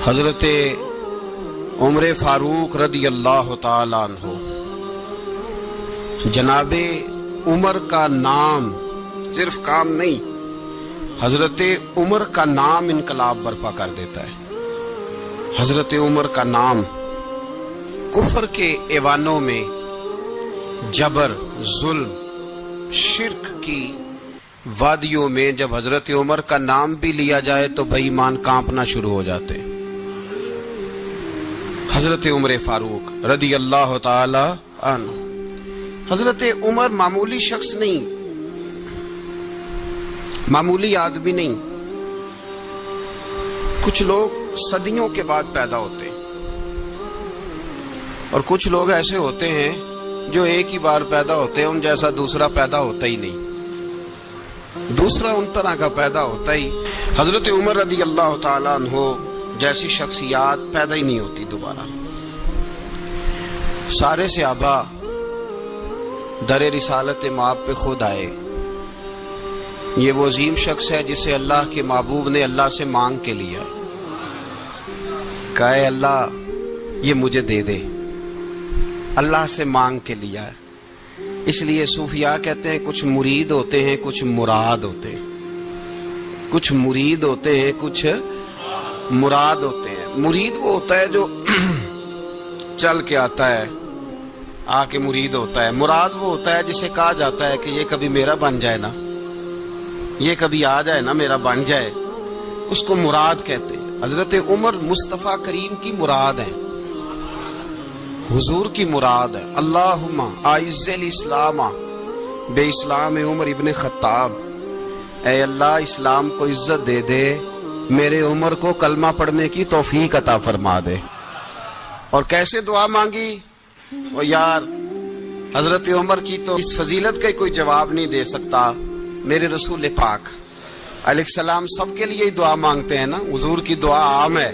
حضرت عمر فاروق رضی اللہ تعالی عنہ، جناب عمر کا نام صرف کام نہیں، حضرت عمر کا نام انقلاب برپا کر دیتا ہے۔ حضرت عمر کا نام کفر کے ایوانوں میں جبر، ظلم، شرک کی وادیوں میں جب حضرت عمر کا نام بھی لیا جائے تو بے ایمان کانپنا شروع ہو جاتے ہیں۔ حضرت عمر فاروق رضی اللہ تعالی عنہ، حضرت عمر معمولی شخص نہیں، معمولی آدمی نہیں۔ کچھ لوگ صدیوں کے بعد پیدا ہوتے ہیں اور کچھ لوگ ایسے ہوتے ہیں جو ایک ہی بار پیدا ہوتے ہیں، ان جیسا دوسرا پیدا ہوتا ہی نہیں، دوسرا ان طرح کا پیدا ہوتا ہی۔ حضرت عمر رضی اللہ تعالیٰ عنہ جیسی شخصیات پیدا ہی نہیں ہوتی دوبارہ۔ سارے صحابہ در رسالت مآب پہ خود آئے۔ یہ وہ عظیم شخص ہے جسے اللہ کے محبوب نے اللہ سے مانگ کے لیا، کہا اے اللہ یہ مجھے دے دے، اللہ سے مانگ کے لیا ہے۔ اس لیے صوفیاء کہتے ہیں کچھ مرید ہوتے ہیں، کچھ مراد ہوتے ہیں، کچھ مرید ہوتے ہیں، کچھ مراد ہوتے ہیں۔ مرید وہ ہوتا ہے جو چل کے آتا ہے، آ کے مرید ہوتا ہے۔ مراد وہ ہوتا ہے جسے کہا جاتا ہے کہ یہ کبھی میرا بن جائے نا، یہ کبھی آ جائے نا، میرا بن جائے، اس کو مراد کہتے ہیں۔ حضرت عمر مصطفیٰ کریم کی مراد ہیں، حضور کی مراد ہے۔ اللہم اعز الاسلام بے اسلام عمر ابن خطاب، اے اللہ اسلام کو عزت دے دے، میرے عمر کو کلمہ پڑھنے کی توفیق عطا فرما دے۔ اور کیسے دعا مانگی؟ وہ یار حضرت عمر کی تو اس فضیلت کا کوئی جواب نہیں دے سکتا، میرے رسول پاک علیہ السلام سب کے لیے دعا مانگتے ہیں نا، حضور کی دعا عام ہے،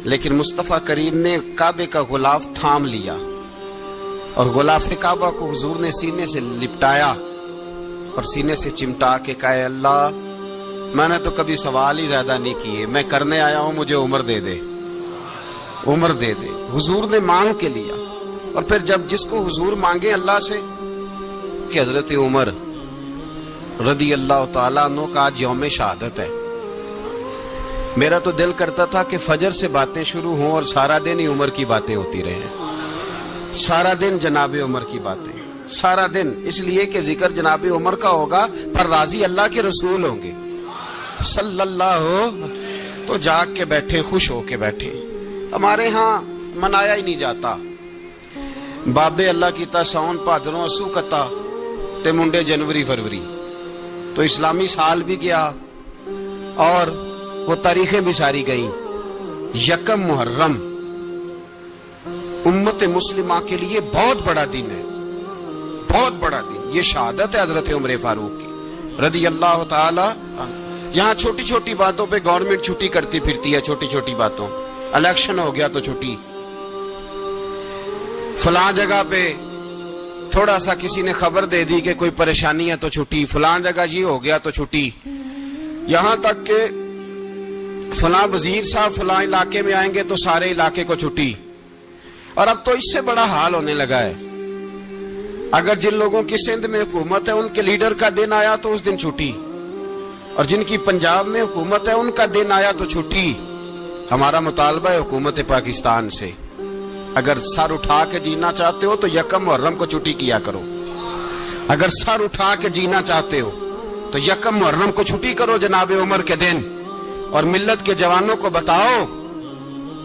لیکن مصطفیٰ کریم نے کعبے کا غلاف تھام لیا اور غلاف کعبہ کو حضور نے سینے سے لپٹایا اور سینے سے چمٹا کے کہا اے اللہ میں نے تو کبھی سوال ہی زیادہ نہیں کیے، میں کرنے آیا ہوں، مجھے عمر دے دے، عمر دے دے۔ حضور نے مانگ کے لیا۔ اور پھر جب جس کو حضور مانگے اللہ سے کہ حضرت عمر رضی اللہ تعالیٰ عنہ کا آج یوم شہادت ہے، میرا تو دل کرتا تھا کہ فجر سے باتیں شروع ہوں اور سارا دن ہی عمر کی باتیں ہوتی رہیں، سارا دن جناب عمر کی باتیں، سارا دن، اس لیے کہ ذکر جناب عمر کا ہوگا پر راضی اللہ کے رسول ہوں گے صلی اللہ، تو جاگ کے بیٹھے، خوش ہو کے بیٹھے۔ ہمارے ہاں منایا ہی نہیں جاتا، بابے اللہ کیتا ساؤن بھادروں اسو کتا تے منڈے جنوری فروری، تو اسلامی سال بھی گیا اور وہ تاریخیں بھی ساری گئیں۔ یکم محرم امت مسلمہ کے لیے بہت بڑا دن ہے، بہت بڑا دن، یہ شہادت ہے حضرت عمر فاروق کی رضی اللہ تعالی۔ یہاں چھوٹی چھوٹی باتوں پہ گورنمنٹ چھٹی کرتی پھرتی ہے، چھوٹی چھوٹی باتوں، الیکشن ہو گیا تو چھٹی، فلاں جگہ پہ تھوڑا سا کسی نے خبر دے دی کہ کوئی پریشانی ہے تو چھٹی، فلاں جگہ یہ ہو گیا تو چھٹی، یہاں تک کہ فلاں وزیر صاحب فلاں علاقے میں آئیں گے تو سارے علاقے کو چھٹی۔ اور اب تو اس سے بڑا حال ہونے لگا ہے، اگر جن لوگوں کی سندھ میں حکومت ہے ان کے لیڈر کا دن آیا تو اس دن چھٹی، اور جن کی پنجاب میں حکومت ہے ان کا دن آیا تو چھٹی۔ ہمارا مطالبہ ہے حکومت پاکستان سے، اگر سر اٹھا کے جینا چاہتے ہو تو یکم محرم کو چھٹی کیا کرو، اگر سر اٹھا کے جینا چاہتے ہو تو یکم محرم کو چھٹی کرو جناب عمر کے دن، اور ملت کے جوانوں کو بتاؤ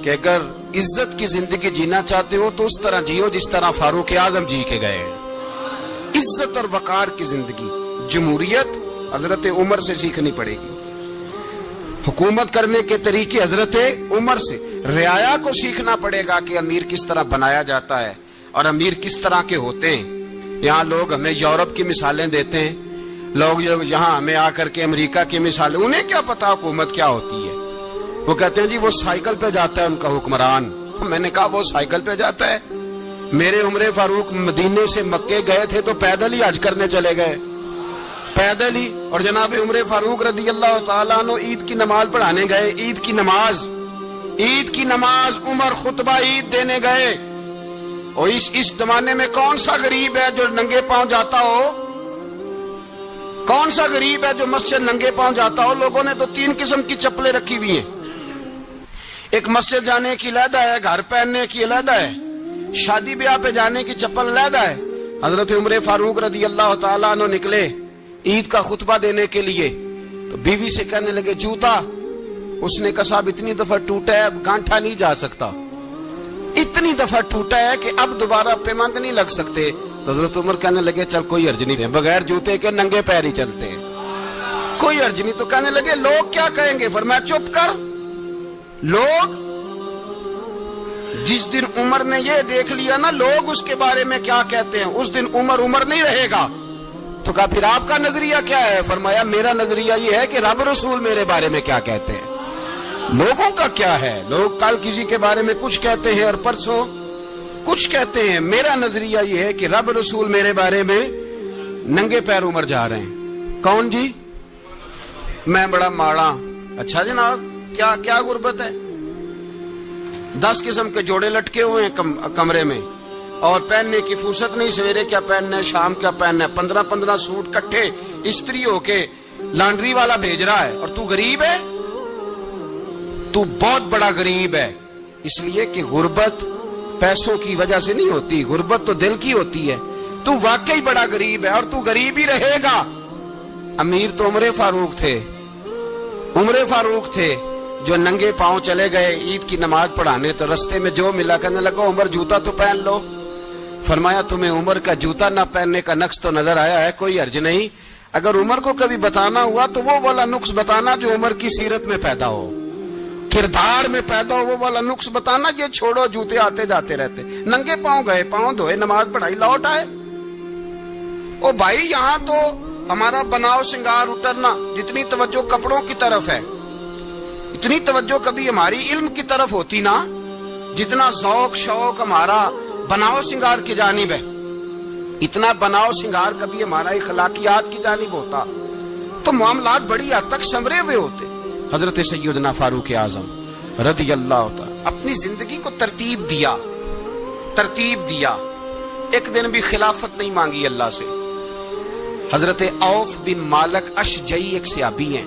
کہ اگر عزت کی زندگی جینا چاہتے ہو تو اس طرح جیو جس طرح فاروق اعظم جی کے گئے ہیں۔ عزت اور وقار کی زندگی، جمہوریت حضرت عمر سے سیکھنی پڑے گی، حکومت کرنے کے طریقے حضرت عمر سے، رعایا کو سیکھنا پڑے گا کہ امیر کس طرح بنایا جاتا ہے اور امیر کس طرح کے ہوتے ہیں۔ یہاں لوگ ہمیں یورپ کی مثالیں دیتے ہیں، لوگ یہاں ہمیں آ کر کے امریکہ کی مثالیں، انہیں کیا پتا حکومت کیا ہوتی ہے؟ وہ کہتے ہیں جی وہ سائیکل پہ جاتا ہے ان کا حکمران۔ میں نے کہا وہ سائیکل پہ جاتا ہے؟ میرے عمر فاروق مدینے سے مکے گئے تھے تو پیدل ہی حج کرنے چلے گئے، پیدل ہی۔ اور جناب عمر فاروق رضی اللہ تعالیٰ عنہ عید کی نماز پڑھانے گئے، عید کی نماز عید کی نماز عمر خطبہ عید دینے گئے، اور اس زمانے میں کون سا غریب ہے جو ننگے پاؤں جاتا ہو؟ کون سا غریب ہے جو مسجد ننگے پاؤں جاتا ہو؟ لوگوں نے تو 3 قسم کی چپلیں رکھی ہوئی ہیں، ایک مسجد جانے کی علیحدہ ہے، گھر پہننے کی علیحدہ ہے، شادی بیاہ پہ جانے کی چپل علیحدہ ہے۔ حضرت عمر فاروق رضی اللہ تعالیٰ عنہ نکلے عید کا خطبہ دینے کے لیے، تو بیوی سے کہنے لگے جوتا، اس نے کہا صاحب اتنی دفعہ ٹوٹا ہے اب گانٹھا نہیں جا سکتا، اتنی دفعہ ٹوٹا ہے کہ اب دوبارہ پیمند نہیں لگ سکتے۔ تو حضرت عمر کہنے لگے چل کوئی حرج نہیں، بغیر جوتے کے ننگے پیر ہی چلتے ہیں، کوئی حرج نہیں۔ تو کہنے لگے لوگ کیا کہیں گے؟ فرمایا چپ کر، لوگ جس دن عمر نے یہ دیکھ لیا نا لوگ اس کے بارے میں کیا کہتے ہیں، اس دن عمر عمر نہیں رہے گا۔ تو کہا پھر آپ کا نظریہ کیا ہے؟ فرمایا میرا نظریہ یہ ہے کہ رب رسول میرے بارے میں کیا کہتے ہیں، لوگوں کا کیا ہے؟ لوگ کل کسی کے بارے میں کچھ کہتے ہیں اور پرسوں کچھ کہتے ہیں، میرا نظریہ یہ ہے کہ رب رسول میرے بارے میں ننگے پیر عمر جا رہے ہیں۔ کون جی؟ میں بڑا ماڑا۔ اچھا جناب، کیا کیا غربت ہے؟ 10 قسم کے جوڑے لٹکے ہوئے ہیں کمرے میں، اور پہننے کی فرصت نہیں، سویرے کیا پہننا ہے، شام کیا پہننا ہے، 15 سوٹ کٹھے استری ہو کے لانڈری والا بھیج رہا ہے، اور تو غریب ہے، تو بہت بڑا غریب ہے۔ اس لیے کہ غربت پیسوں کی وجہ سے نہیں ہوتی، غربت تو دل کی ہوتی ہے۔ تو واقعی بڑا غریب ہے اور تو غریب ہی رہے گا۔ امیر تو عمر فاروق تھے، عمر فاروق تھے جو ننگے پاؤں چلے گئے عید کی نماز پڑھانے، تو رستے میں جو ملا کہنے لگا عمر جوتا تو پہن لو۔ فرمایا تمہیں عمر کا جوتا نہ پہننے کا نقص تو نظر آیا ہے، کوئی حرج نہیں، اگر عمر کو کبھی بتانا ہوا تو وہ والا نقص بتانا جو عمر کی سیرت میں پیدا ہو، کردار میں پیدا ہو، وہ والا نقص بتانا، یہ چھوڑو جوتے آتے جاتے رہتے۔ ننگے پاؤں گئے، پاؤں دھوئے، نماز پڑھائی، لوٹ آئے۔ او بھائی یہاں تو ہمارا بناؤ سنگار اترنا، جتنی توجہ کپڑوں کی طرف ہے اتنی توجہ کبھی ہماری علم کی طرف ہوتی نا، جتنا ذوق شوق ہمارا بناؤ سنگار کی جانب ہے، اتنا بناؤ سنگار کبھی ہمارا اخلاقیات کی جانب ہوتا تو معاملات بڑی حد تک سنورے ہوئے ہوتے۔ حضرت سیدنا فاروق اعظم رضی اللہ تعالی اپنی زندگی کو ترتیب دیا، ایک دن بھی خلافت نہیں مانگی اللہ سے۔ حضرت عوف بن مالک اشجعی ایک صحابی ہیں،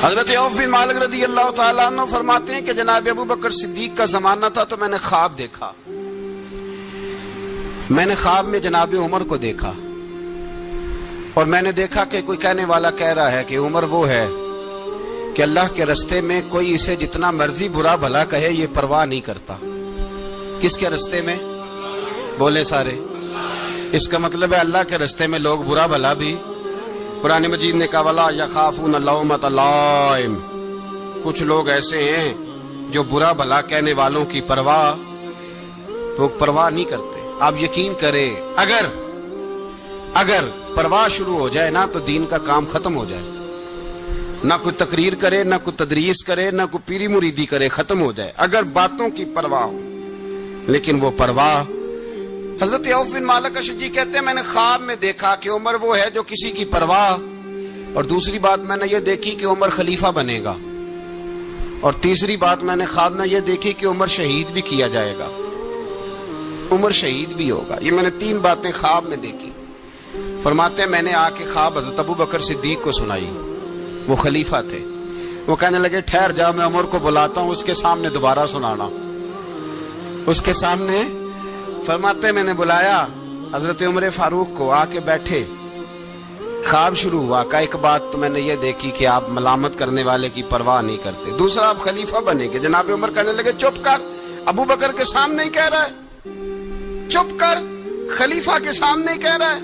حضرت عوف بن مالک رضی اللہ تعالیٰ عنہ فرماتے ہیں کہ جناب ابو بکر صدیق کا زمانہ تھا تو میں نے خواب دیکھا، میں نے خواب میں جناب عمر کو دیکھا، اور میں نے دیکھا کہ کوئی کہنے والا کہہ رہا ہے کہ عمر وہ ہے کہ اللہ کے رستے میں کوئی اسے جتنا مرضی برا بھلا کہے یہ پرواہ نہیں کرتا۔ کس کے رستے میں؟ بولے سارے۔ اس کا مطلب ہے اللہ کے رستے میں لوگ برا بھلا بھی، قرآن مجید نے کہا وَلَا يَخَافُونَ لَوْمَةَ لَائِمٍ، کچھ لوگ ایسے ہیں جو برا بھلا کہنے والوں کی پرواہ نہیں کرتے۔ آپ یقین کریں اگر پرواہ شروع ہو جائے نا تو دین کا کام ختم ہو جائے، نہ کوئی تقریر کرے، نہ کوئی تدریس کرے، نہ کوئی پیری مریدی کرے، ختم ہو جائے اگر باتوں کی پرواہ ہو۔ لیکن وہ پرواہ، حضرت عوف بن مالک اشجعی کہتے ہیں میں نے خواب میں دیکھا کہ عمر وہ ہے جو کسی کی پرواہ، اور دوسری بات میں نے یہ دیکھی کہ عمر خلیفہ بنے گا، اور تیسری بات میں نے خواب میں یہ دیکھی کہ عمر شہید بھی کیا جائے گا، عمر شہید بھی ہوگا۔ یہ میں نے 3 باتیں خواب میں دیکھی۔ فرماتے ہیں میں نے آ کے خواب حضرت ابو بکر صدیق کو سنائی، وہ خلیفہ تھے، وہ کہنے لگے ٹھہر جا میں عمر کو بلاتا ہوں، اس کے سامنے دوبارہ سنانا، اس کے سامنے۔ فرماتے ہیں میں نے بلایا حضرت عمر فاروق کو، آ کے بیٹھے، خواب شروع ہوا، کہ ایک بات تو میں نے یہ دیکھی کہ آپ ملامت کرنے والے کی پرواہ نہیں کرتے، دوسرا آپ خلیفہ بنے گے۔ جناب عمر کہنے لگے چپ کر، ابو بکر کے سامنے ہی کہہ رہا ہے، چپ کر، خلیفہ کے سامنے ہی کہہ رہا ہے۔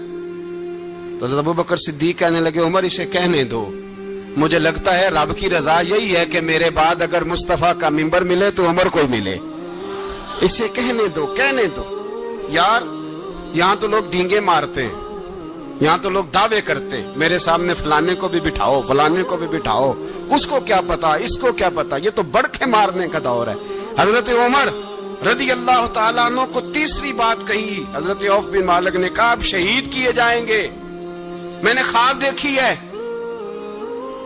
تو حضرت ابو بکر صدیق کہنے لگے عمر اسے کہنے دو، مجھے لگتا ہے رب کی رضا یہی ہے کہ میرے بعد اگر مصطفیٰ کا منبر ملے تو عمر کو ملے، اسے کہنے دو۔ یار یہاں تو لوگ ڈینگے مارتے ہیں، یہاں تو لوگ دعوے کرتے ہیں میرے سامنے فلانے کو بھی بٹھاؤ، فلانے کو بھی بٹھاؤ، اس کو کیا پتا، اس کو کیا پتا، یہ تو بڑکے مارنے کا دور ہے۔ حضرت عمر رضی اللہ تعالیٰ عنہ کو تیسری بات کہی، حضرت عوف بن مالک نے کہا آپ شہید کیے جائیں گے، میں نے خواب دیکھی ہے۔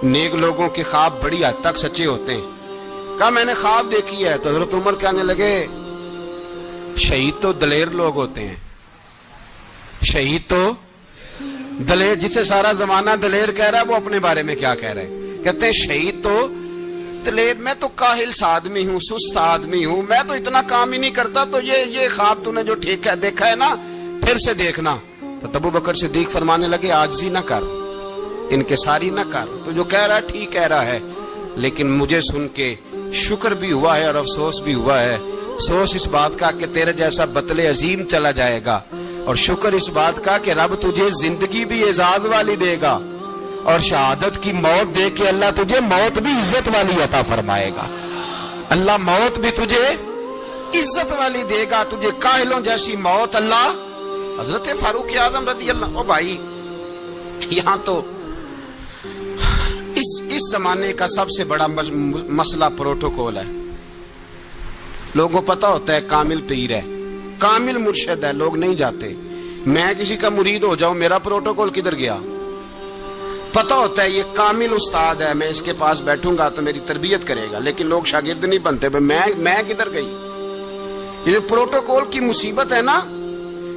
نیک لوگوں کے خواب بڑی حد تک سچے ہوتے ہیں۔ کہا میں نے خواب دیکھی ہے. تو حضرت عمر کہنے لگے شہید تو دلیر لوگ ہوتے ہیں, شہید تو دلیر, جسے سارا زمانہ دلیر کہہ رہا ہے وہ اپنے بارے میں کیا کہہ رہے ہیں؟ کہتے ہیں شہید تو دلیر, میں تو کاہل سا آدمی ہوں, سست آدمی ہوں, میں تو اتنا کام ہی نہیں کرتا. تو یہ خواب تو نے جو ٹھیک ہے دیکھا ہے نا, پھر سے دیکھنا. تو ابو بکر صدیق فرمانے لگے عاجزی نہ کر, انکساری نہ کر, تو جو کہہ رہا ہے ٹھیک کہہ رہا ہے, لیکن مجھے سن کے شکر بھی ہوا ہے اور افسوس بھی ہوا ہے. افسوس اس بات کا کہ تیرے جیسا بطل عظیم چلا جائے گا, اور شکر اس بات کا کہ رب تجھے زندگی بھی اعزاز والی دے گا, اور شہادت کی موت دے کے اللہ تجھے موت بھی عزت والی عطا فرمائے گا. اللہ موت بھی تجھے عزت والی دے گا, تجھے کاہلوں جیسی موت اللہ. حضرت فاروق اعظم رضی اللہ, او بھائی یہاں تو اس زمانے کا سب سے بڑا مسئلہ پروٹوکول ہے. لوگوں کو پتا ہوتا ہے کامل پیر ہے, کامل مرشد ہے, لوگ نہیں جاتے. میں کسی کا مرید ہو جاؤں, میرا پروٹوکول کدھر گیا؟ پتا ہوتا ہے یہ کامل استاد ہے, میں اس کے پاس بیٹھوں گا تو میری تربیت کرے گا, لیکن لوگ شاگرد نہیں بنتے. میں کدھر گئی؟ یہ پروٹوکول کی مصیبت ہے نا,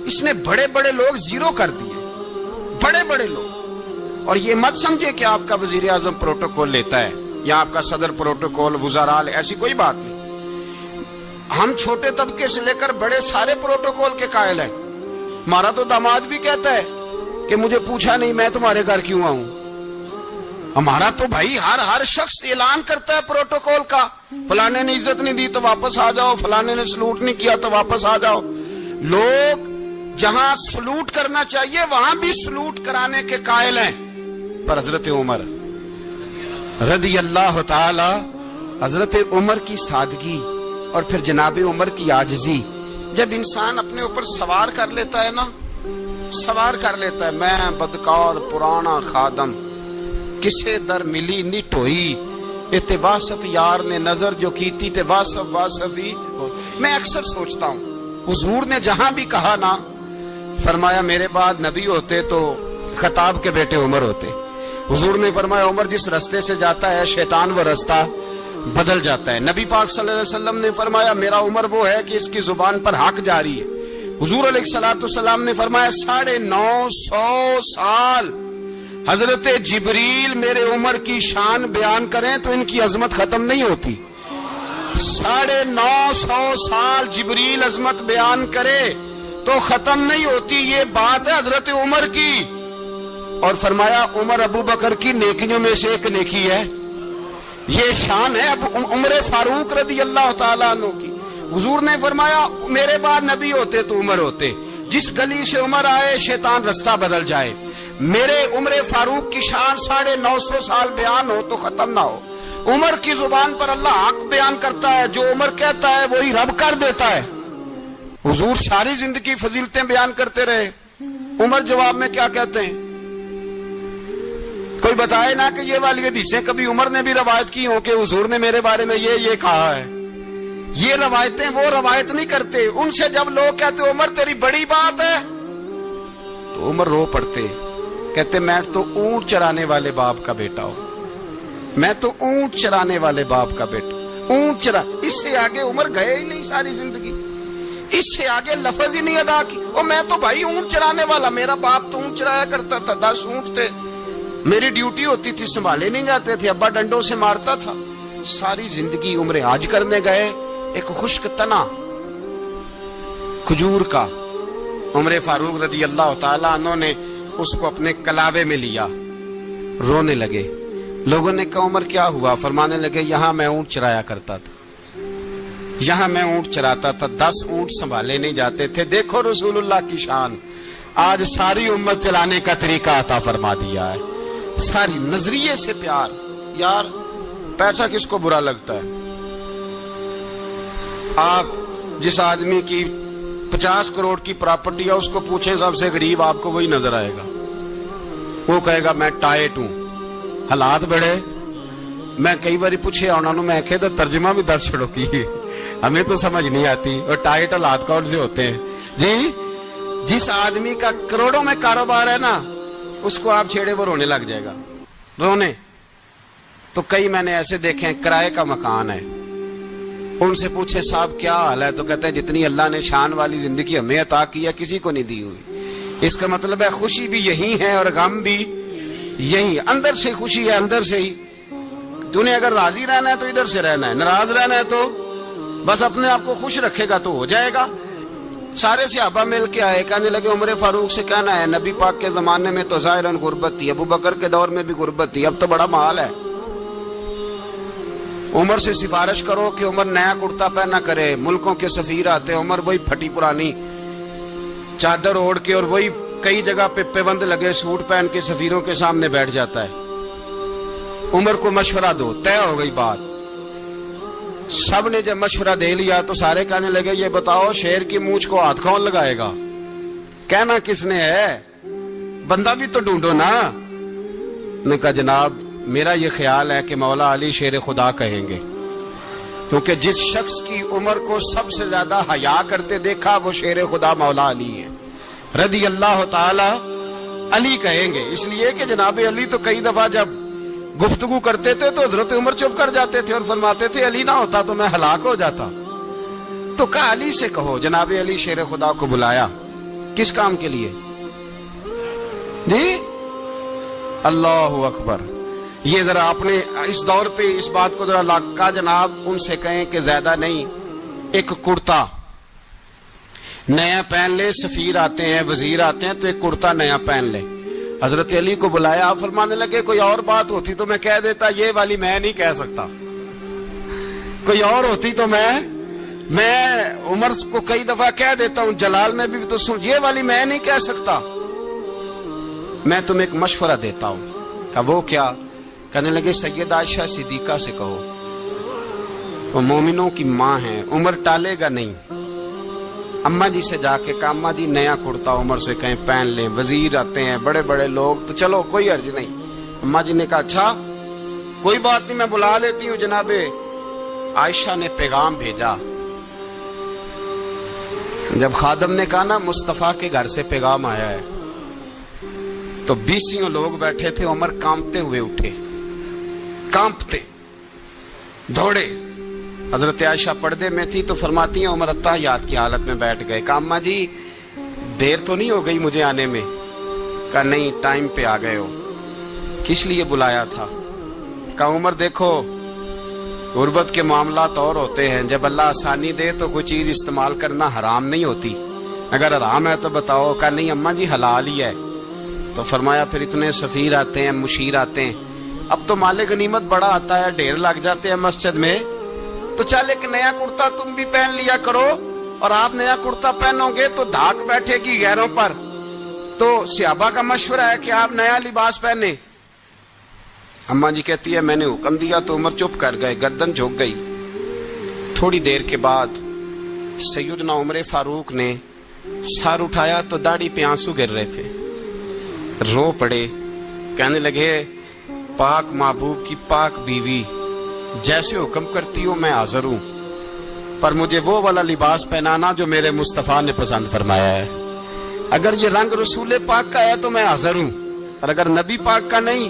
اس نے بڑے بڑے لوگ زیرو کر دیے, بڑے بڑے لوگ. اور یہ مت سمجھے کہ آپ کا وزیر اعظم پروٹوکول لیتا ہے یا آپ کا صدر پروٹوکول, وزراء, ایسی کوئی بات نہیں. ہم چھوٹے طبقے سے لے کر بڑے سارے پروٹوکول کے قائل ہیں. ہمارا تو داماد بھی کہتا ہے کہ مجھے پوچھا نہیں میں تمہارے گھر کیوں آؤں. ہمارا تو بھائی ہر شخص اعلان کرتا ہے پروٹوکول کا, فلانے نے عزت نہیں دی تو واپس آ جاؤ, فلانے نے سلوٹ نہیں کیا تو واپس آ جاؤ. لوگ جہاں سلوٹ کرنا چاہیے وہاں بھی سلوٹ کرانے کے قائل ہیں. پر حضرت عمر رضی اللہ تعالی, حضرت عمر کی سادگی اور پھر جناب عمر کی عاجزی, جب انسان اپنے اوپر سوار کر لیتا ہے نا, سوار کر لیتا ہے, میں بدکار پرانا خادم, کسے در ملی نی ٹوئی, اتے واسف یار نے نظر جو کیتی تے واسف ہی. میں اکثر سوچتا ہوں حضور نے جہاں بھی کہا نا, فرمایا میرے بعد نبی ہوتے تو خطاب کے بیٹے عمر ہوتے. حضور نے فرمایا عمر جس رستے سے جاتا ہے شیطان وہ رستہ بدل جاتا ہے. نبی پاک صلی اللہ علیہ وسلم نے فرمایا میرا عمر وہ ہے کہ اس کی زبان پر حق جاری ہے. حضور علیہ الصلوۃ والسلام نے فرمایا 950 سال حضرت جبریل میرے عمر کی شان بیان کریں تو ان کی عظمت ختم نہیں ہوتی. 950 سال جبریل عظمت بیان کرے تو ختم نہیں ہوتی. یہ بات ہے حضرت عمر کی. اور فرمایا عمر ابو بکر کی نیکیوں میں سے ایک نیکی ہے, یہ شان ہے عمر فاروق رضی اللہ تعالیٰ عنہ کی. حضور نے فرمایا میرے بعد نبی ہوتے تو عمر ہوتے, جس گلی سے عمر آئے شیطان رستہ بدل جائے. میرے عمر فاروق کی شان 950 سال بیان ہو تو ختم نہ ہو. عمر کی زبان پر اللہ حق بیان کرتا ہے, جو عمر کہتا ہے وہی رب کر دیتا ہے. حضور ساری زندگی فضیلتیں بیان کرتے رہے, عمر جواب میں کیا کہتے ہیں؟ کوئی بتائے نا کہ یہ والی حدیثیں کبھی عمر نے بھی روایت کی ہوں کہ حضور نے میرے بارے میں یہ کہا ہے. یہ روایتیں وہ روایت نہیں کرتے. ان سے جب لوگ کہتے عمر تیری بڑی بات ہے تو عمر رو پڑتے, کہتے میں تو اونٹ چرانے والے باپ کا بیٹا ہوں, میں تو اونٹ چرانے والے باپ کا بیٹا, اونٹ چرا. اس سے آگے عمر گئے ہی نہیں ساری زندگی, اس سے آگے لفظ ہی نہیں ادا کی. اور میں تو بھائی اونٹ چرانے والا, میرا باپ تو اونٹ چرایا کرتا تھا, 10 اونٹ تھے, میری ڈیوٹی ہوتی تھی, سنبھالے نہیں جاتے تھے, ابا ڈنڈوں سے مارتا تھا. ساری زندگی عمر حج کرنے گئے, ایک خشک تنا کھجور کا عمر فاروق رضی اللہ تعالیٰ عنہ نے اس کو اپنے کلاوے میں لیا, رونے لگے. لوگوں نے کہا عمر کیا ہوا؟ فرمانے لگے یہاں میں اونٹ چرایا کرتا تھا, یہاں میں اونٹ چراتا تھا, 10 اونٹ سنبھالے نہیں جاتے تھے. دیکھو رسول اللہ کی شان, آج ساری امت چلانے کا طریقہ عطا فرما دیا ہے. ساری نظریے سے پیار. یار پیسہ کس کو برا لگتا ہے؟ آپ جس آدمی کی 50 کروڑ کی پراپرٹی ہے اس کو پوچھیں سب سے غریب, آپ کو وہی نظر آئے گا. وہ کہے گا میں ٹائٹ ہوں, حالات بڑے. میں کئی باری پوچھے انہوں نے, میں کہتا ترجمہ بھی 10 چھڑوں کی, ہمیں تو سمجھ نہیں آتی. اور ٹائٹ حالات کون سے ہوتے ہیں جی؟ جس آدمی کا کروڑوں میں کاروبار ہے نا, اس کو آپ چھیڑے وہ رونے لگ جائے گا, رونے. تو کئی میں نے ایسے دیکھے ہیں کرائے کا مکان ہے, ان سے پوچھے صاحب کیا حال ہے، تو کہتے ہیں جتنی اللہ نے شان والی زندگی ہمیں عطا کی ہے کسی کو نہیں دی ہوئی۔ اس کا مطلب ہے خوشی بھی یہی ہے اور غم بھی یہی، اندر سے خوشی ہے، اندر سے ہی۔ تو نے اگر راضی رہنا ہے تو ادھر سے رہنا ہے، ناراض رہنا ہے تو بس اپنے آپ کو خوش رکھے گا تو ہو جائے گا۔ سارے صحابہ مل کے آئے، کہنے لگے عمر فاروق سے کہنا ہے نبی پاک کے زمانے میں تو ظاہراً غربت تھی، ابو بکر کے دور میں بھی غربت تھی، اب تو بڑا مال ہے، عمر سے سفارش کرو کہ عمر نیا کرتا پہنا کرے۔ ملکوں کے سفیر آتے، عمر وہی پھٹی پرانی چادر اوڑھ کے اور وہی کئی جگہ پہ پیوند لگے سوٹ پہن کے سفیروں کے سامنے بیٹھ جاتا ہے۔ عمر کو مشورہ دو، طے ہو گئی بات۔ سب نے جب مشورہ دے لیا تو سارے کہنے لگے یہ بتاؤ شیر کی مونچھ کو ہاتھ کون لگائے گا؟ کہنا کس نے ہے، بندہ بھی تو ڈھونڈو نا۔ نے کہا جناب میرا یہ خیال ہے کہ مولا علی شیر خدا کہیں گے، کیونکہ جس شخص کی عمر کو سب سے زیادہ حیا کرتے دیکھا وہ شیر خدا مولا علی ہے رضی اللہ تعالی علی کہیں گے۔ اس لیے کہ جناب علی تو کئی دفعہ جب گفتگو کرتے تھے تو حضرت عمر چپ کر جاتے تھے اور فرماتے تھے علی نہ ہوتا تو میں ہلاک ہو جاتا۔ تو کہا علی سے کہو۔ جناب علی شیر خدا کو بلایا، کس کام کے لیے؟ جی اللہ اکبر۔ یہ ذرا آپ نے اس دور پہ اس بات کو ذرا لاکا جناب ان سے کہیں کہ زیادہ نہیں، ایک کرتا نیا پہن لے، سفیر آتے ہیں وزیر آتے ہیں تو ایک کرتا نیا پہن لے۔ حضرت علی کو بلایا، آپ فرمانے لگے کوئی اور بات ہوتی تو میں کہہ دیتا، یہ والی میں نہیں کہہ سکتا، کوئی اور ہوتی تو میں عمر کو کئی دفعہ کہہ دیتا ہوں، جلال میں بھی تو سن، یہ والی میں نہیں کہہ سکتا، میں تمہیں ایک مشورہ دیتا ہوں۔ کہا وہ کیا؟ کہنے لگے سیدہ عائشہ صدیقہ سے کہو، وہ مومنوں کی ماں ہیں، عمر ٹالے گا نہیں۔ اماں جی سے جا کے کہا اماں جی نیا کرتا عمر سے کہیں پہن لیں، وزیر آتے ہیں بڑے بڑے لوگ تو چلو کوئی عرض نہیں۔ اماں جی نے کہا اچھا کوئی بات نہیں میں بلا لیتی ہوں۔ جناب عائشہ نے پیغام بھیجا، جب خادم نے کہا نا مصطفیٰ کے گھر سے پیغام آیا ہے تو 20 لوگ بیٹھے تھے، عمر کانپتے ہوئے اٹھے، کانپتے دوڑے۔ حضرت عائشہ پردے میں تھی تو فرماتی ہیں عمر اتحیات کی حالت میں بیٹھ گئے۔ کہا اماں جی دیر تو نہیں ہو گئی مجھے آنے میں؟ کہا نہیں ٹائم پہ آ گئے ہو، کس لیے بلایا تھا؟ کہا عمر دیکھو غربت کے معاملات اور ہوتے ہیں، جب اللہ آسانی دے تو کوئی چیز استعمال کرنا حرام نہیں ہوتی، اگر حرام ہے تو بتاؤ۔ کہا نہیں اماں جی حلال ہی ہے۔ تو فرمایا پھر اتنے سفیر آتے ہیں مشیر آتے ہیں، اب تو مال غنیمت بڑا آتا ہے، ڈھیر لگ جاتے ہیں مسجد میں، تو چل ایک نیا کرتا تم بھی پہن لیا کرو، اور آپ نیا کرتا پہنو گے تو دھاک بیٹھے گی غیروں پر۔ تو صحابہ کا مشورہ ہے کہ آپ نیا لباس پہنے۔ اماں جی کہتی ہے میں نے حکم دیا تو عمر چپ کر گئے، گردن جھک گئی۔ تھوڑی دیر کے بعد سیدنا عمر فاروق نے سر اٹھایا تو داڑھی پہ آنسو گر رہے تھے، رو پڑے، کہنے لگے پاک محبوب کی پاک بیوی جیسے حکم کرتی ہو میں حاضر ہوں، پر مجھے وہ والا لباس پہنانا جو میرے مصطفیٰ نے پسند فرمایا ہے، اگر یہ رنگ رسول پاک کا ہے تو میں حاضر ہوں، اور اگر نبی پاک کا نہیں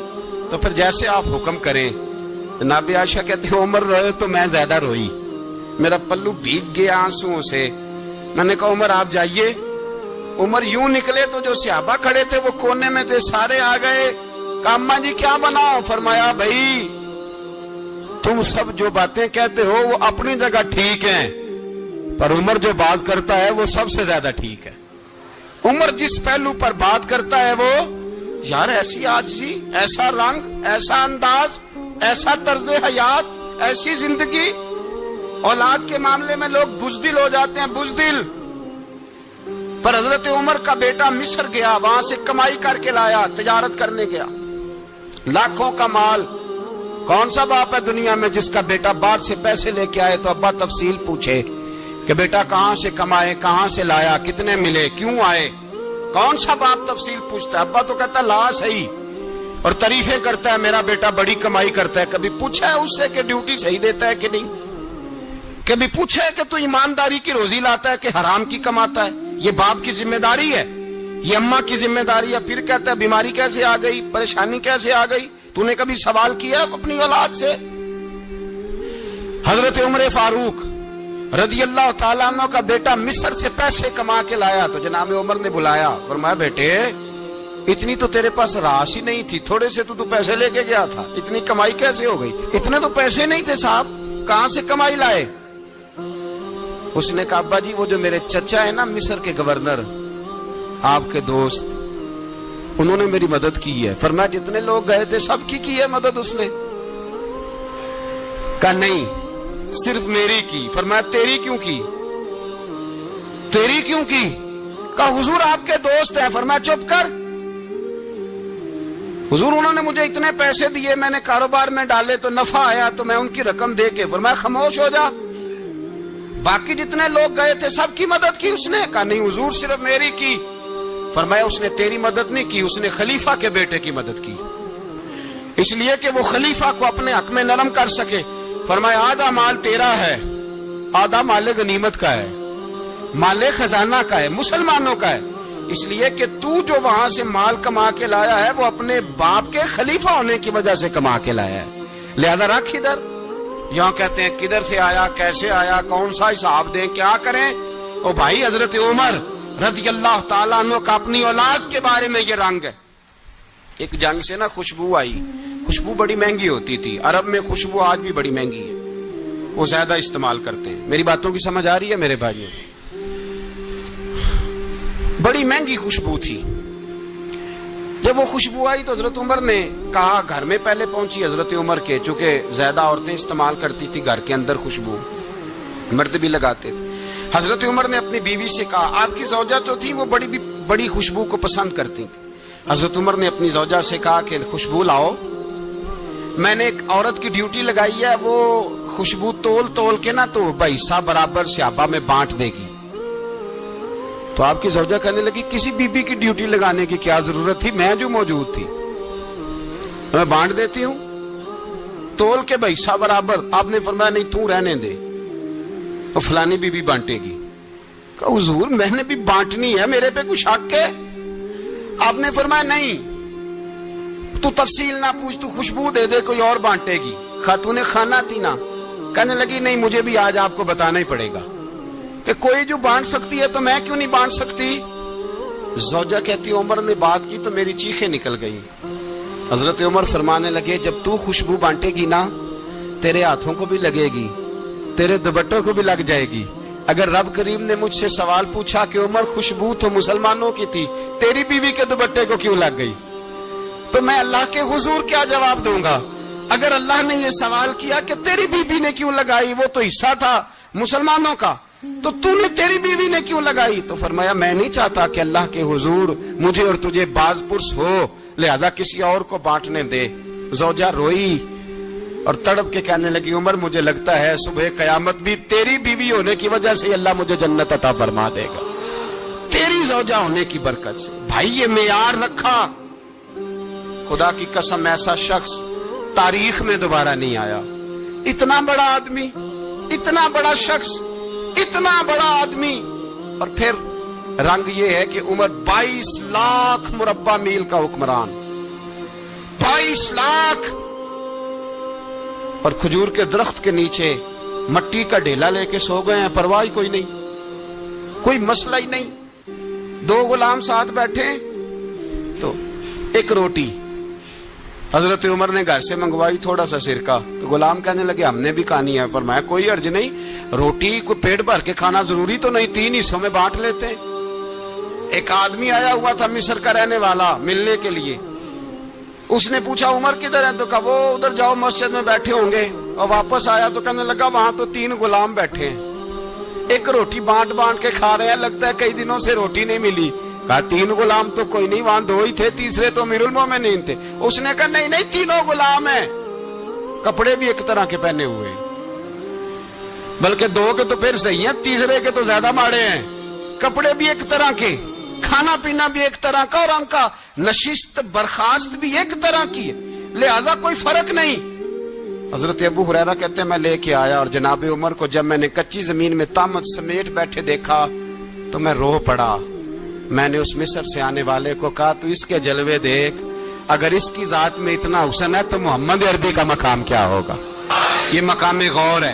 تو پھر جیسے آپ حکم کریں۔ جناب عائشہ کہتے ہیں عمر روئے تو میں زیادہ روئی، میرا پلو بھیگ گیا آنسوؤں سے۔ میں نے کہا عمر آپ جائیے۔ عمر یوں نکلے تو جو صحابہ کھڑے تھے وہ کونے میں تھے، سارے آ گئے۔ کہا اماں جی کیا بناؤ؟ فرمایا بھائی تم سب جو باتیں کہتے ہو وہ اپنی جگہ ٹھیک ہیں، پر عمر جو بات کرتا ہے وہ سب سے زیادہ ٹھیک ہے۔ عمر جس پہلو پر بات کرتا ہے وہ یار ایسی عاجزی، ایسا رنگ، ایسا انداز، ایسا طرز حیات، ایسی زندگی، اولاد کے معاملے میں لوگ بزدل ہو جاتے ہیں، بزدل۔ پر حضرت عمر کا بیٹا مصر گیا، وہاں سے کمائی کر کے لایا، تجارت کرنے گیا، لاکھوں کا مال۔ کون سا باپ ہے دنیا میں جس کا بیٹا باہر سے پیسے لے کے آئے تو ابا تفصیل پوچھے کہ بیٹا کہاں سے کمائے، کہاں سے لایا، کتنے ملے، کیوں آئے؟ کون سا باپ تفصیل پوچھتا ہے؟ ابا تو کہتا لا صحیح، اور تعریفیں کرتا ہے میرا بیٹا بڑی کمائی کرتا ہے۔ کبھی پوچھا ہے اس سے کہ ڈیوٹی صحیح دیتا ہے کہ نہیں؟ کبھی پوچھا ہے کہ تو ایمانداری کی روزی لاتا ہے کہ حرام کی کماتا ہے؟ یہ باپ کی ذمہ داری ہے، یہ اماں کی ذمہ داری ہے۔ پھر کہتا ہے بیماری کیسے آ گئی، پریشانی کیسے آ گئی؟ تو نے کبھی سوال کیا اپنی اولاد سے؟ حضرت عمر فاروق رضی اللہ تعالیٰ عنہ کا بیٹا مصر سے پیسے کما کے لایا تو جناب عمر نے بلایا، فرمایا بیٹے اتنی تو تیرے پاس راس ہی نہیں تھی، تھوڑے سے تو پیسے لے کے گیا تھا، اتنی کمائی کیسے ہو گئی؟ اتنے تو پیسے نہیں تھے صاحب، کہاں سے کمائی لائے؟ اس نے کہا ابا جی وہ جو میرے چچا ہے نا مصر کے گورنر، آپ کے دوست، انہوں نے میری مدد کی ہے۔ فرمایا جتنے لوگ گئے تھے سب کی ہے مدد اس نے؟ کہا نہیں صرف میری کی۔ فرمایا تیری کیوں کی؟ تیری کیوں کی؟ کہا حضور آپ کے دوست ہیں۔ فرمایا چپ کر، حضور انہوں نے مجھے اتنے پیسے دیے، میں نے کاروبار میں ڈالے تو نفع آیا تو میں ان کی رقم دے کے۔ فرمایا خاموش ہو جا، باقی جتنے لوگ گئے تھے سب کی مدد کی اس نے؟ کہا نہیں حضور صرف میری کی۔ فرمایا اس نے تیری مدد نہیں کی، اس نے خلیفہ کے بیٹے کی مدد کی، اس لیے کہ وہ خلیفہ کو اپنے حق میں نرم کر سکے۔ فرمایا آدھا مال تیرا ہے، آدھا مال غنیمت کا ہے، مال خزانہ کا ہے، مسلمانوں کا ہے، اس لیے کہ تو جو وہاں سے مال کما کے لایا ہے وہ اپنے باپ کے خلیفہ ہونے کی وجہ سے کما کے لایا ہے، لہذا رکھ ادھر۔ یہاں کہتے ہیں کدھر سے آیا، کیسے آیا، کون سا حساب دیں، کیا کریں؟ او بھائی حضرت عمر رضی اللہ تعالیٰ عنہ کا اپنی اولاد کے بارے میں یہ رنگ ہے۔ ایک جنگ سے نا خوشبو آئی، خوشبو بڑی مہنگی ہوتی تھی، عرب میں خوشبو آج بھی بڑی مہنگی ہے، وہ زیادہ استعمال کرتے ہیں۔ میری باتوں کی سمجھ آ رہی ہے میرے بھائیوں؟ بڑی مہنگی خوشبو تھی۔ جب وہ خوشبو آئی تو حضرت عمر نے کہا، گھر میں پہلے پہنچی حضرت عمر کے، چونکہ زیادہ عورتیں استعمال کرتی تھی گھر کے اندر خوشبو، مرد بھی لگاتے تھے۔ حضرت عمر نے اپنی بیوی سے کہا، آپ کی زوجہ تو تھی وہ بڑی خوشبو کو پسند کرتی تھی۔ حضرت عمر نے اپنی زوجہ سے کہا کہ خوشبو لاؤ، میں نے ایک عورت کی ڈیوٹی لگائی ہے، وہ خوشبو تول کے نا تو حصہ برابر صحابہ میں بانٹ دے گی۔ تو آپ کی زوجہ کہنے لگی کسی بی بی کی ڈیوٹی لگانے کی کیا ضرورت تھی، میں جو موجود تھی میں بانٹ دیتی ہوں تول کے حصہ برابر۔ آپ نے فرمایا نہیں تو رہنے دے، اور فلانی بی بی بانٹے گی۔ کہا حضور میں نے بھی بانٹنی ہے، میرے پہ کچھ حق ہے؟ آپ نے فرمایا نہیں، تو تفصیل نہ پوچھ، تو خوشبو دے دے، کوئی اور بانٹے گی۔ خاتون خانہ تھی نا، کہنے لگی نہیں مجھے بھی آج آپ کو بتانا ہی پڑے گا کہ کوئی جو بانٹ سکتی ہے تو میں کیوں نہیں بانٹ سکتی؟ زوجہ کہتی عمر نے بات کی تو میری چیخیں نکل گئی۔ حضرت عمر فرمانے لگے جب تو خوشبو بانٹے گی نا تیرے ہاتھوں کو بھی لگے گی، تیرے دوپٹوں کو بھی لگ جائے گی۔ اگر رب کریم نے مجھ سے سوال پوچھا کہ عمر خوشبو تو مسلمانوں کی تھی، تیری بیوی کے دوپٹے کو کیوں لگ گئی، تو میں اللہ کے حضور کیا جواب دوں گا؟ اگر اللہ نے یہ سوال کیا کہ تیری بیوی نے کیوں لگائی، وہ تو حصہ تھا مسلمانوں کا، تو نے تیری بیوی نے کیوں لگائی؟ تو فرمایا میں نہیں چاہتا کہ اللہ کے حضور مجھے اور تجھے باز پرس ہو، لہذا کسی اور کو بانٹنے دے۔ زوجہ روئی اور تڑپ کے کہنے لگی عمر مجھے لگتا ہے صبح قیامت بھی تیری بیوی ہونے کی وجہ سے اللہ مجھے جنت عطا فرما دے گا، تیری زوجہ ہونے کی برکت سے۔ بھائی یہ معیار رکھا، خدا کی قسم ایسا شخص تاریخ میں دوبارہ نہیں آیا۔ اتنا بڑا آدمی، اتنا بڑا شخص، اتنا بڑا آدمی، اور پھر رنگ یہ ہے کہ عمر 22 لاکھ مربع میل کا حکمران، 22 لاکھ، اور کھجور کے درخت کے نیچے مٹی کا ڈھیلا لے کے سو گئے ہیں، پرواہ کوئی نہیں، کوئی مسئلہ ہی نہیں۔ 2 غلام ساتھ بیٹھے تو ایک روٹی حضرت عمر نے گھر سے منگوائی، تھوڑا سا سرکہ، تو غلام کہنے لگے ہم نے بھی کھانی ہے۔ فرمایا کوئی حرج نہیں، روٹی کو پیٹ بھر کے کھانا ضروری تو نہیں، 3 حصوں میں بانٹ لیتے ہیں۔ ایک آدمی آیا ہوا تھا مصر کا رہنے والا ملنے کے لیے، اس نے پوچھا عمر کدھر ہے، تو کہا وہ ادھر جاؤ مسجد میں بیٹھے ہوں گے، اور واپس آیا تو کہنے لگا وہاں تو 3 غلام بیٹھے ہیں، ایک روٹی بانٹ کے کھا رہے ہیں، لگتا ہے کئی دنوں سے روٹی نہیں ملی۔ کہا 3 غلام تو کوئی نہیں، وہاں 2 ہی تھے، تیسرے تو امیر المومنین تھے۔ اس نے کہا نہیں 3 غلام ہیں، کپڑے بھی ایک طرح کے پہنے ہوئے، بلکہ 2 کے تو پھر صحیح ہیں، تیسرے کے تو زیادہ ماڑے ہیں، کپڑے بھی ایک طرح کے، کھانا پینا بھی ایک طرح کا، اور ان کا نشست برخاست بھی ایک طرح کی ہے، لہذا کوئی فرق نہیں۔ حضرت ابو ہریرہ کہتے ہیں میں لے کے آیا، اور جناب عمر کو جب میں نے کچی زمین میں تامت سمیٹ بیٹھے دیکھا تو میں رو پڑا۔ میں نے اس مصر سے آنے والے کو کہا تو اس کے جلوے دیکھ، اگر اس کی ذات میں اتنا حسن ہے تو محمد عربی کا مقام کیا ہوگا؟ یہ مقام غور ہے۔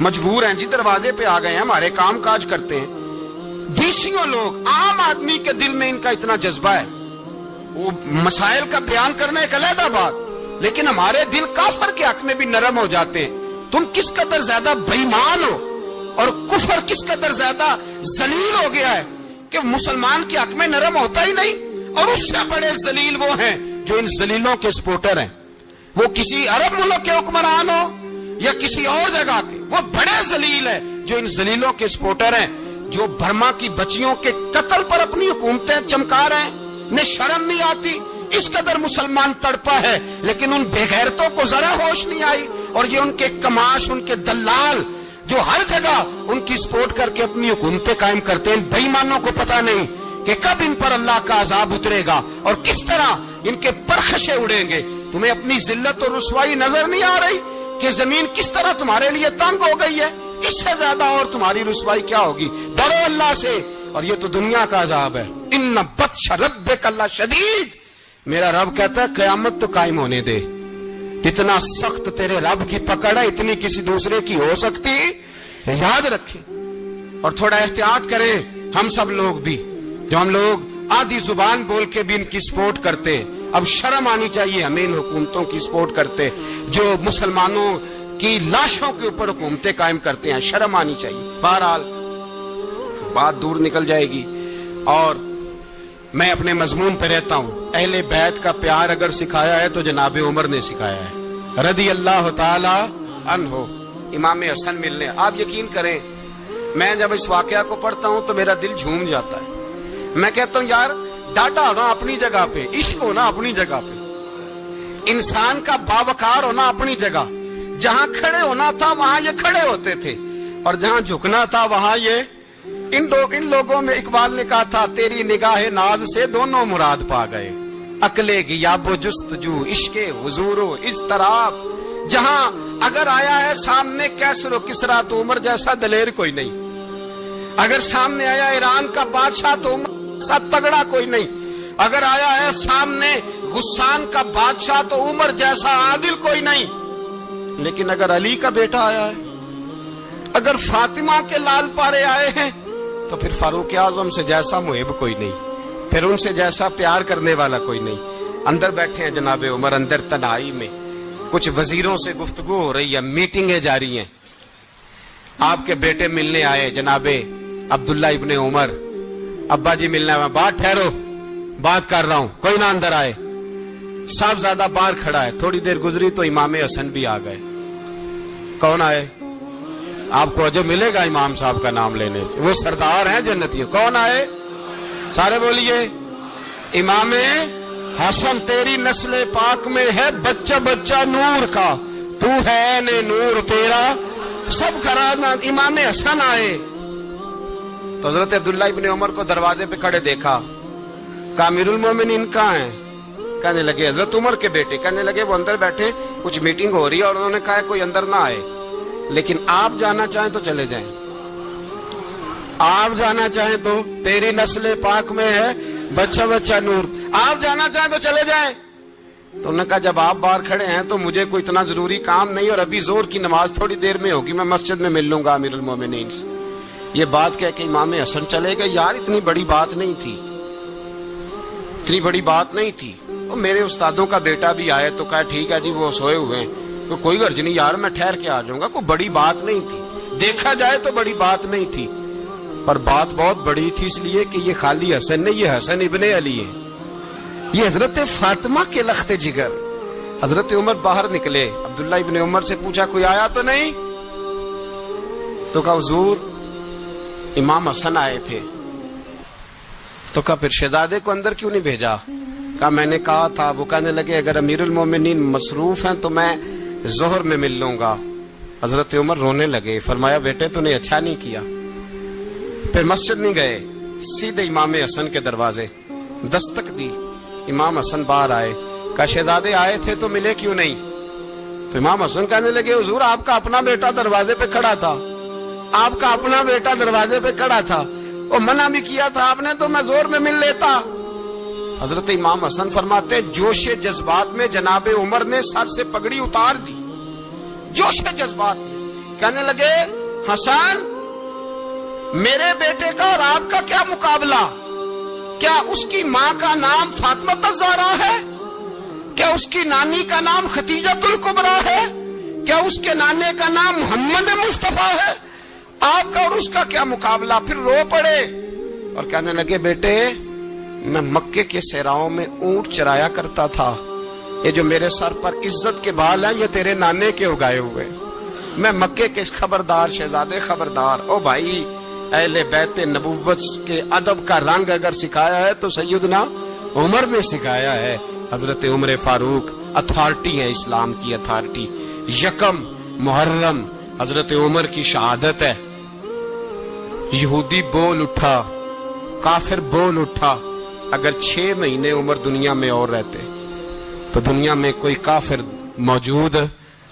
مجبور ہیں جی، دروازے پہ آ گئے ہیں، ہمارے کام کاج کرتے ہیں. بیسیوں لوگ، عام آدمی کے دل میں ان کا اتنا جذبہ ہے، وہ مسائل کا بیان کرنا ایک علیحدہ بات، لیکن ہمارے دل کافر کے حق میں بھی نرم ہو جاتے ہیں. تم کس قدر زیادہ بے ایمان ہو اور کفر کس قدر زیادہ ذلیل ہو گیا ہے کہ مسلمان کے حق میں نرم ہوتا ہی نہیں. اور اس سے بڑے ذلیل وہ ہیں جو ان ذلیلوں کے سپورٹر ہیں. وہ کسی عرب ملک کے حکمران ہو یا کسی اور جگہ کے، وہ بڑے ذلیل ہیں جو ان ذلیلوں کے سپورٹر ہیں، جو برما کی بچیوں کے قتل پر اپنی حکومتیں چمکا رہے ہیں. انہیں شرم نہیں آتی، اس قدر مسلمان تڑپا ہے، لیکن ان بے غیرتوں کو ذرا ہوش نہیں آئی. اور یہ ان کے کماش، ان کے دلال جو ہر جگہ ان کی سپورٹ کر کے اپنی حکومتیں قائم کرتے ہیں، بے ایمانوں کو پتہ نہیں کہ کب ان پر اللہ کا عذاب اترے گا اور کس طرح ان کے پرخشے اڑیں گے. تمہیں اپنی ذلت اور رسوائی نظر نہیں آ رہی کہ زمین کس طرح تمہارے لیے تنگ ہو گئی ہے؟ اس سے زیادہ اور تمہاری رسوائی کیا ہوگی؟ ڈرو اللہ سے. اور یہ تو دنیا کا عذاب ہے. ان بطش ربک لشدید، میرا رب کہتا ہے قیامت تو قائم ہونے دے. اتنا سخت تیرے رب کی پکڑ ہے، اتنی کسی دوسرے کی ہو سکتی؟ یاد رکھیں اور تھوڑا احتیاط کریں. ہم سب لوگ بھی، جو ہم لوگ آدھی زبان بول کے بھی ان کی سپورٹ کرتے ہیں، اب شرم آنی چاہیے ہمیں ان حکومتوں کی سپورٹ کرتے جو مسلمانوں کی لاشوں کے اوپر حکومتیں قائم کرتے ہیں. شرم آنی چاہیے. بہرحال بات دور نکل جائے گی اور میں اپنے مضمون پہ رہتا ہوں. اہل بیت کا پیار اگر سکھایا ہے تو جناب عمر نے سکھایا ہے رضی اللہ تعالی عنہ. امام حسن ملنے، آپ یقین کریں میں جب اس واقعہ کو پڑھتا ہوں تو میرا دل جھوم جاتا ہے. میں کہتا ہوں یار، ڈاٹا ہونا اپنی جگہ پہ، عشق ہونا اپنی جگہ پہ، انسان کا باوقار ہونا اپنی جگہ. جہاں کھڑے ہونا تھا وہاں یہ کھڑے ہوتے تھے، اور جہاں جھکنا تھا وہاں یہ. ان لوگوں میں اقبال نے کہا تھا تیری نگاہ ناز سے دونوں مراد پا گئے، عقلے کی یاب و جستجو، عشق حضور و اضطراب. جہاں اگر آیا ہے سامنے کیسر و کسرا تو عمر جیسا دلیر کوئی نہیں. اگر سامنے آیا ایران کا بادشاہ تو عمر جیسا تگڑا کوئی نہیں. اگر آیا ہے سامنے غسان کا بادشاہ تو عمر جیسا عادل کوئی نہیں. لیکن اگر علی کا بیٹا آیا ہے، اگر فاطمہ کے لال پارے آئے ہیں، تو پھر فاروق اعظم سے جیسا محب کوئی نہیں، پھر ان سے جیسا پیار کرنے والا کوئی نہیں. اندر بیٹھے ہیں جناب عمر، اندر تنہائی میں کچھ وزیروں سے گفتگو ہو رہی ہے، میٹنگیں جاری ہیں. آپ کے بیٹے ملنے آئے جناب عبداللہ ابن عمر. ابا جی ملنے آئے. بات ٹھہرو، بات کر رہا ہوں، کوئی نہ اندر آئے. صاحبزادہ باہر کھڑا ہے. تھوڑی دیر گزری تو امام حسن بھی آ گئے. کون آئے؟ آپ کو جو ملے گا امام صاحب کا نام لینے سے، وہ سردار ہیں جنتیوں. کون آئے؟ سارے بولیے. امام حسن، تیری نسل پاک میں ہے بچہ بچہ نور کا، تو ہے نے نور تیرا سب کرانا. امام حسن آئے تو حضرت عبداللہ ابن عمر کو دروازے پہ کھڑے دیکھا. کہا امیر المومنین کہاں ہیں؟ کہنے لگے حضرت عمر کے بیٹے. کہنے لگے وہ اندر بیٹھے، کچھ میٹنگ ہو رہی ہے اور انہوں نے کہا کوئی اندر نہ آئے، لیکن آپ جانا چاہیں تو چلے جائیں. آپ جانا چاہیں تو، تیری نسل پاک میں ہے بچہ بچہ نور، آپ جانا چاہیں تو چلے جائیں. تو انہوں نے کہا جب آپ باہر کھڑے ہیں تو مجھے کوئی اتنا ضروری کام نہیں، اور ابھی زور کی نماز تھوڑی دیر میں ہوگی، میں مسجد میں مل لوں گا امیر المومنین سے. یہ بات کہہ کے امام حسن چلے گئے. یار اتنی بڑی بات نہیں تھی، اتنی بڑی بات نہیں تھی. اور میرے استادوں کا بیٹا بھی آئے تو کہا ٹھیک ہے جی وہ سوئے ہوئے ہیں، کوئی غرض نہیں یار، میں ٹھہر کے آ جاؤں گا. کوئی بڑی بات نہیں تھی، دیکھا جائے تو بڑی بات نہیں تھی، پر بات بہت بڑی تھی اس لیے کہ یہ خالی حسن نہیں، یہ حسن ابن علی ہے، یہ حضرت فاطمہ کے لخت جگر. حضرت عمر باہر نکلے. عبداللہ ابن عمر سے پوچھا کوئی آیا تو نہیں؟ تو کہا حضور امام حسن آئے تھے. تو کہا پھر شہزادے کو اندر کیوں نہیں بھیجا؟ کہا میں نے کہا تھا. وہ کہنے لگے اگر امیر المومنین مصروف ہیں تو میں ظہر میں مل لوں گا. حضرت عمر رونے لگے. فرمایا بیٹے تو نے اچھا نہیں کیا. پھر مسجد نہیں گئے، سیدھے امام حسن کے دروازے دستک دی. امام حسن باہر آئے. کہا شہزادے آئے تھے تو ملے کیوں نہیں؟ تو امام حسن کہنے لگے حضور آپ کا اپنا بیٹا دروازے پہ کھڑا تھا، آپ کا اپنا بیٹا دروازے پہ کھڑا تھا، اور منع بھی کیا تھا آپ نے تو میں زور میں مل لیتا. حضرت امام حسن فرماتے جوش جذبات میں جناب عمر نے سر سے پگڑی اتار دی. جوش جذبات میں کہنے لگے حسن میرے بیٹے کا اور آپ کا کیا مقابلہ؟ کیا اس کی ماں کا نام فاطمہ الزہرا ہے؟ کیا اس کی نانی کا نام خدیجۃ الکبریٰ ہے؟ کیا اس کے نانے کا نام محمد مصطفیٰ ہے؟ آپ کا اور اس کا کیا مقابلہ؟ پھر رو پڑے اور کہنے لگے بیٹے میں مکے کے صحراؤں میں اونٹ چرایا کرتا تھا، یہ جو میرے سر پر عزت کے بال ہیں یہ تیرے نانے کے اگائے ہوئے، میں مکے کے خبردار شہزادے خبردار۔ او بھائی اہل بیت نبوت کے ادب کا رنگ اگر سکھایا ہے تو سیدنا عمر نے سکھایا ہے۔ حضرت عمر فاروق اتھارٹی ہے، اسلام کی اتھارٹی۔ یکم محرم حضرت عمر کی شہادت ہے۔ یہودی بول اٹھا، کافر بول اٹھا، اگر 6 مہینے عمر دنیا میں اور رہتے تو دنیا میں کوئی کافر موجود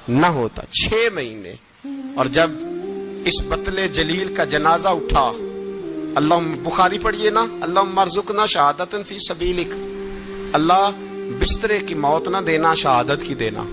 نہ ہوتا۔ 6 مہینے۔ اور جب اس بطل جلیل کا جنازہ اٹھا، اللہ بخاری پڑھیے نا، اللہم ارزقنا شہادۃ فی سبیلک، اللہ بسترے کی موت نہ دینا، شہادت کی دینا۔